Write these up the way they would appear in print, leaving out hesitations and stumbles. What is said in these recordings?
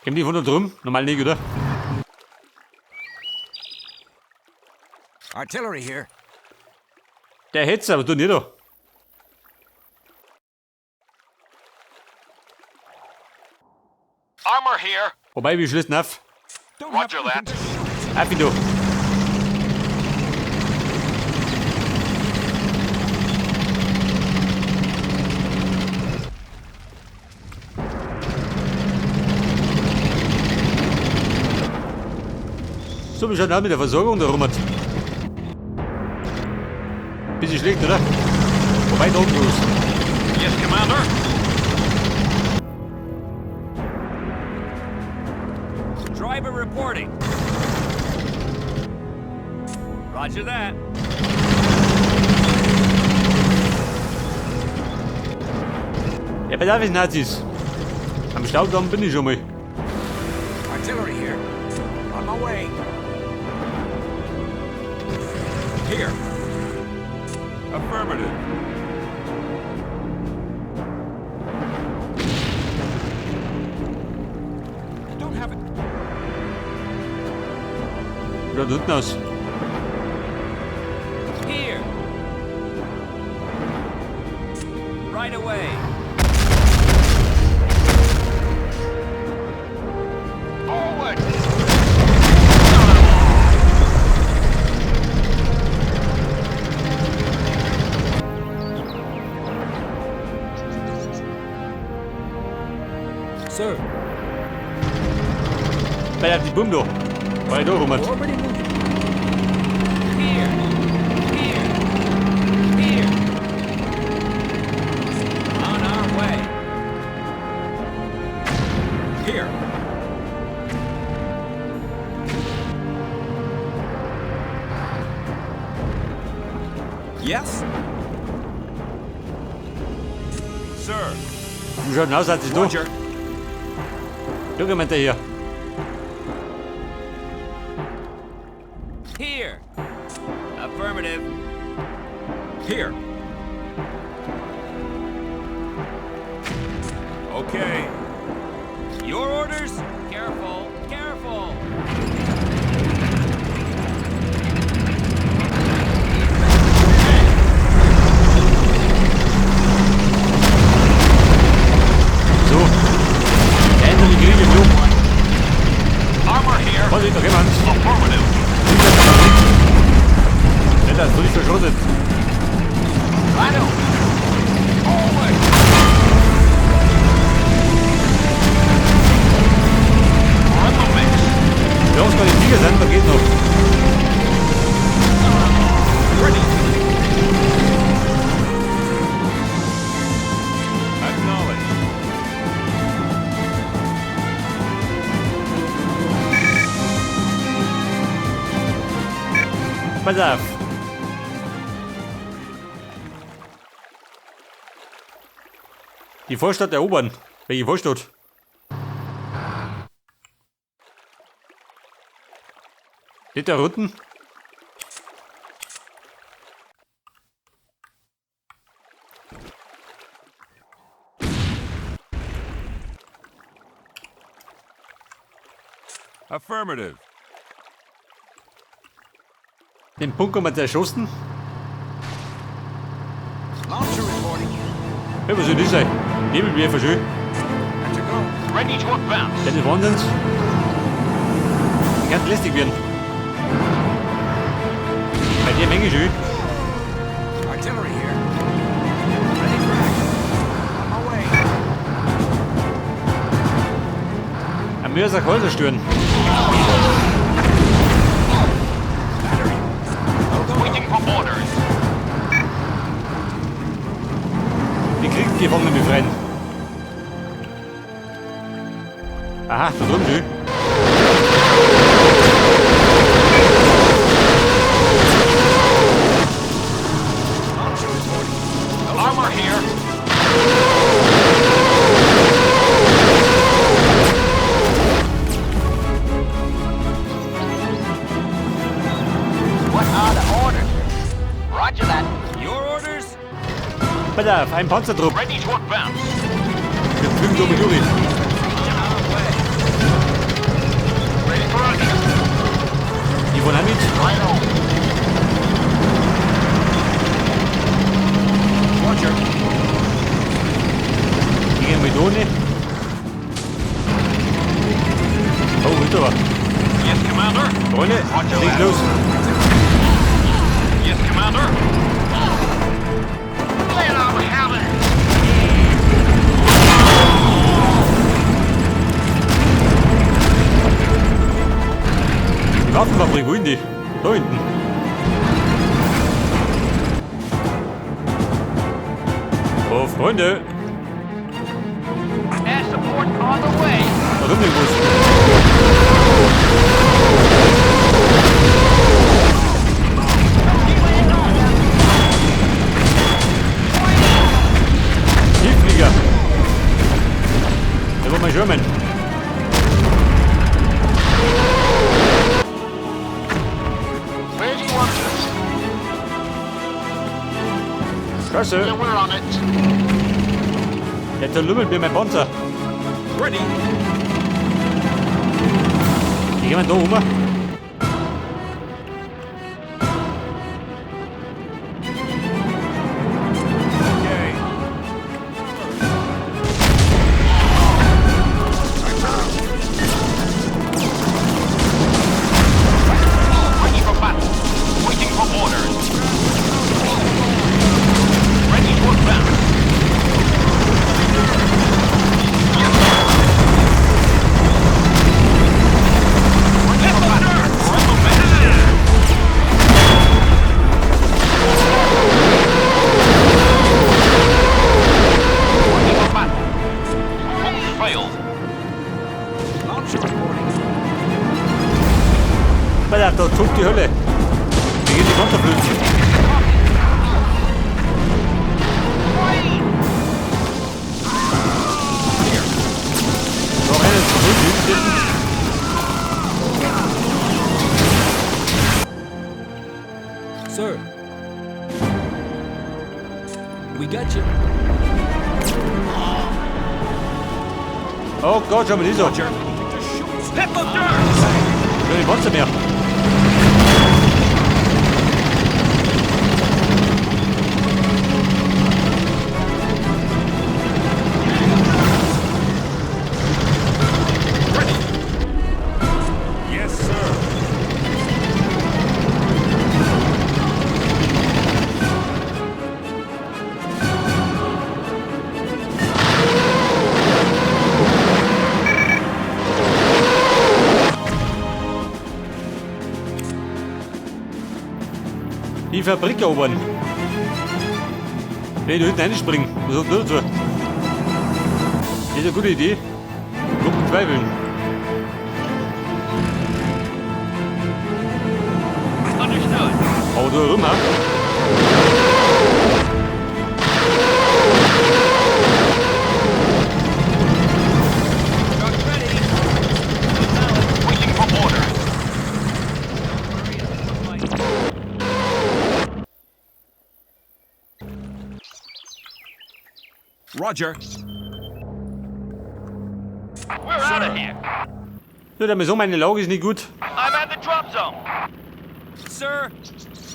Kommen die von da drum? Normal nicht, oder? Artillery here. Der hätt's, aber du nicht da. Armor here. Wobei, wie schließt auf? Don't have Roger anything that. to shoot. Auf ihn da. So, wie schaut aus mit der Versorgung da rum? Bisschen schlecht, oder? Wobei, da oben los. Yes, Commander. Driver reporting. Roger that. Ja, bei der Nazis. Am Staudamm bin ich schon mal. Artillery here. On my way. Here. Affirmative. Don't have it. Schaut unten aus. Here. Right away. Forward. Sir. Bei der die Bumm da. Weil da rum. Already moving. Here. Here. Here. On our way. Here. Yes? Sir. Wie schaut aus, als ich da? Roger. Da kommt der hier. Here. Affirmative. Here. Okay. Your orders? Careful, careful. So. Endlich kriege ich Blumen. Armor here. Vorsicht, da jemand. Affirmative. Nicht, als du dich verschrottet. Rhino. Forward. On the mix. Bei uns kann die Tiger sein, da geht noch. Ready. Acknowledge. Pass auf. Die Vorstadt erobern. Welche Vorstadt? Steht da unten? Affirmative. Den Punkt haben wir zerschossen. Launcher reporting. Ja, was soll das sein? Nebelwerfer schön. Got to go. Ready to advance. Das ist Wahnsinns. Die kann lästig werden. Bei der Menge schön. Artillery here. Ready for action. On my way. Am Mörser Häuser stören. Waiting for orders. Die Kriegsgefangenen befreien. Aha, da drüben schön. Launcher reporting. Armor here. What are the orders? Roger that. Your orders? Pass auf, ein Panzertrupp. Ready to advance. Wir fliegen da mit durch. On our way. von Hamid. Roger. Gegen Melone. Oh, hinter was. Yes, Commander. Freunde, leg los. Yes, Commander. Lay it on, Hammond. Die Waffenfabrik, wo sind die? Da hinten. Oh, Freunde. Air support on the way. Da drüben irgendwo. Tiefflieger. Der war mein German. Where do you want this? Scheiße. Yeah, we're on it. Der zerlümmelt mir mein Panzer. Ready. Hier jemand da rum? Okay. Ready for battle. Waiting for orders. Ready to advance. Yes, sir. Ready for battle. On the way. Ready for battle. Focus failed. Launcher reporting. Alter, da zuckt die Hölle. Wie geht die runterflüssen? Noch einen zurück, hinten. Sir. We got you. Oh Gott, schau mal die so. Roger. Step up there. Keine Monster mehr. Ready. Yes, sir. Die Fabrik erobern. Nee, da hinten reinspringen. So, so. Das ist eine gute Idee. Nur bezweifeln. Understood. Aber da rum, ha? Waiting for orders. Roger. We're out of here. Ja, der so meine Lage ist nicht gut. I'm at the drop zone. Sir.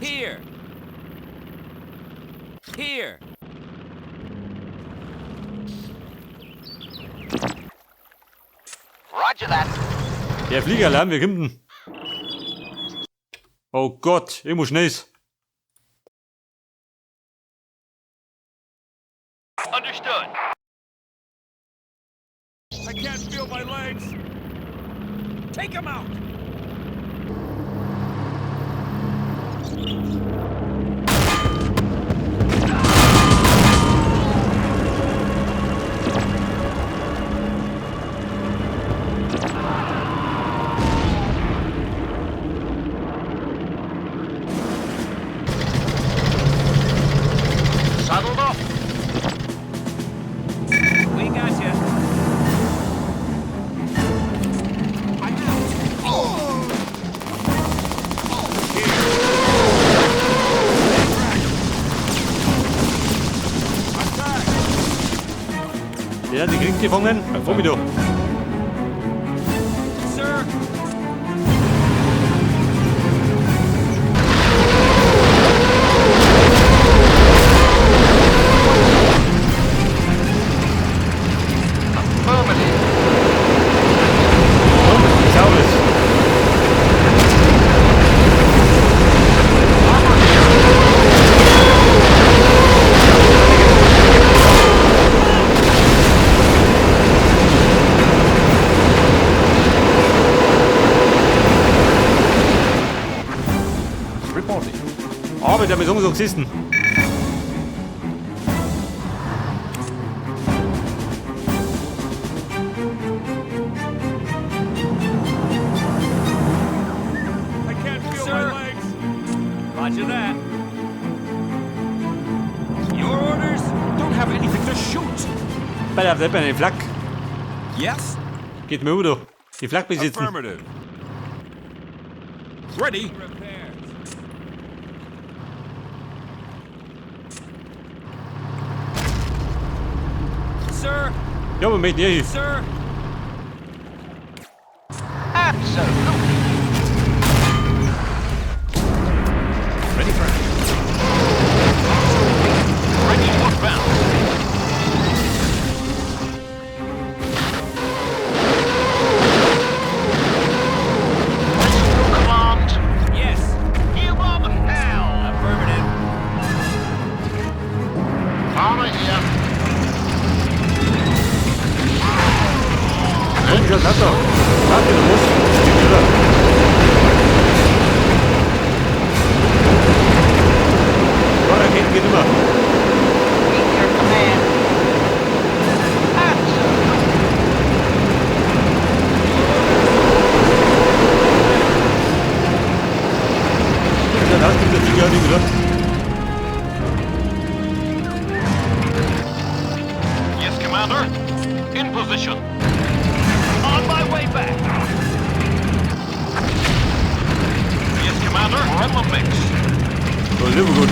Here. Here. Roger that. Der Fliegeralarm, wir kommen. Oh Gott, ich muss schnell. Understood. I can't feel my legs. Take him out. Saddled up. We got you. Der hat die Krieg gefangen. Vor mir da. Sir. arbeitet med sådan nogle sidsten. I can't feel my legs. Roger that. Your orders? Don't have anything to shoot. Bare der er en flak. Yes? Geht med ud, du. I flakbesitzen. Affirmative. Ready? Sir, Jobber med nede i. sir. Absolutely. Ready for action. Ready to advance. Ready to command. Yes. Give up hell. Affirmative. Armor here. Ja, das doch. Warte, du musst. Geht immer. Wait your command. Absolutely. Ja, das gibt es nicht gar nicht wieder. Yes, Commander. In position. On my way back. Yes, Commander. We're in the mix. So, lieber gut.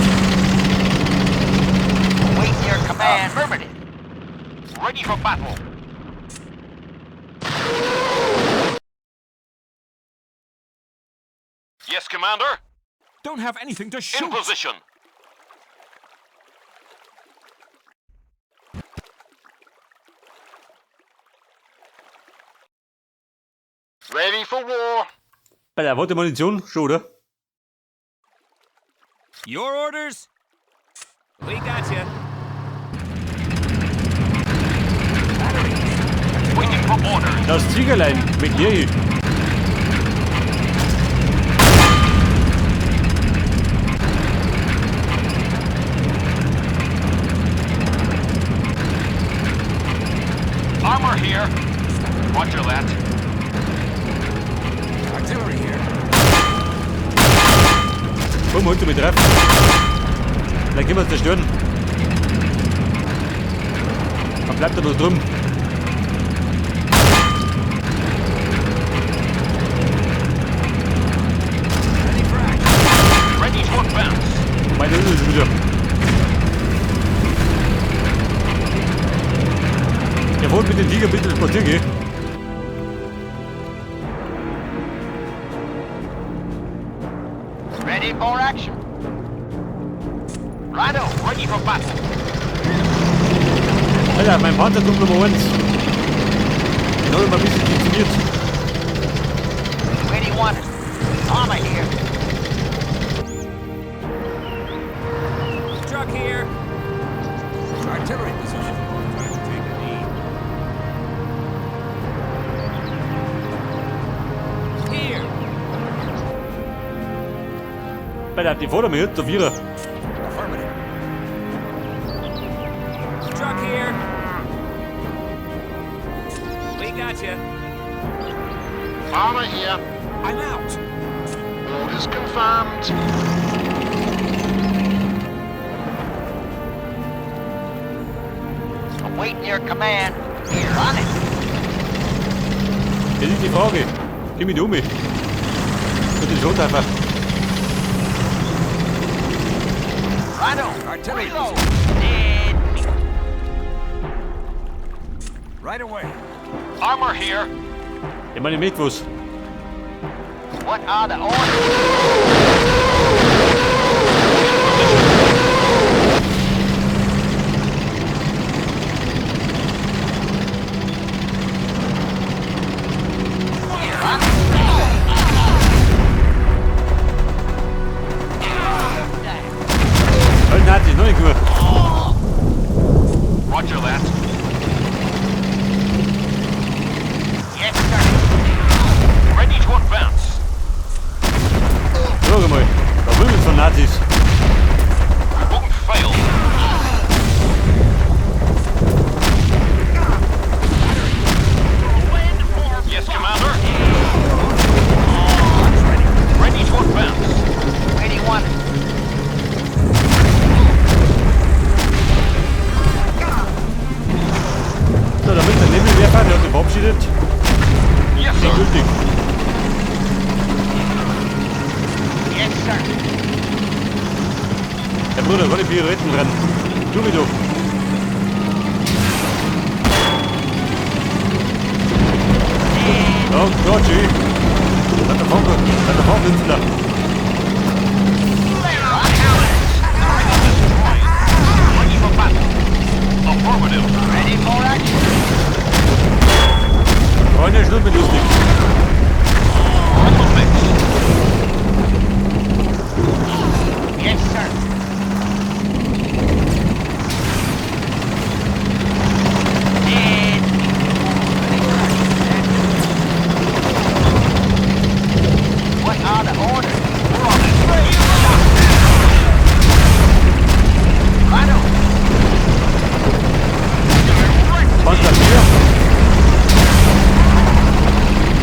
Wait your command. Affirmative. Ready for battle. Yes, Commander. Don't have anything to shoot. In position. Ready for war. Bare der, hvor er munition? Så der. Your orders? We got you. Waiting for orders. Der er Stickerlein mit nede i. Armor here. Roger that. Artillery here. Komm, holst du mich treffen. Dann können wir es zerstören. Dann bleibt er bloß drum. Ready for action. Ready to advance. Meine Insel ist wieder. Der wollte mit dem Tiger bitte spazieren gehen. Ready for action. Righto, ready for battle. Alter, mein Panzerturm Nummer 1. Genau immer ein bisschen funktioniert. Where do you want it? Armor here. Truck here. Artillery position. Time to take a knee. Here. Alter, die fordern mich jetzt so wieder. Affirmative. Truck here. We got you. Armor here. I'm out. Orders confirmed. Awaiting your command. Here, on it. Das ist die Frage. Geh mich um. Und den Schott einfach. Righto. Artillery Reload. position. Dead meat. Right away. Armor here. Ich meine Mitwurst. What are the orders? Here, on it. Halt, Nazi, noch nicht gut. Roger that. Yes, sir. Ready to advance. Schau mal. verabschiedet. Yes, sir. Gültig. Yes, sir. Herr Bruder, soll ich hier hinten dran? Du wie du. Oh, Georgie. Lass der Vorne sitzen da. Ready for battle. Affirmative. Ready for action? Freunde, Schluss mit lustig. On the mix. Yes, sir. And what are the orders? We're on it. Right on. Panzer 4.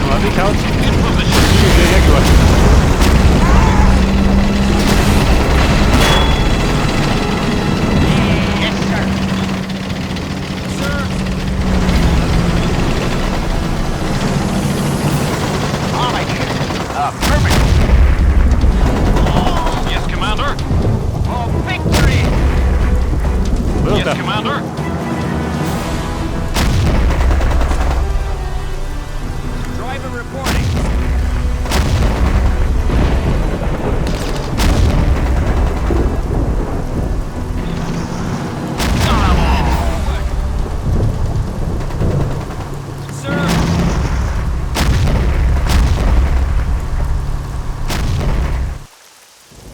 Mal die Couch. In position. Hier, Jaguar. Yes, sir. All right. Perfect. Yes, Commander. For victory. Wird Yes, er. Commander.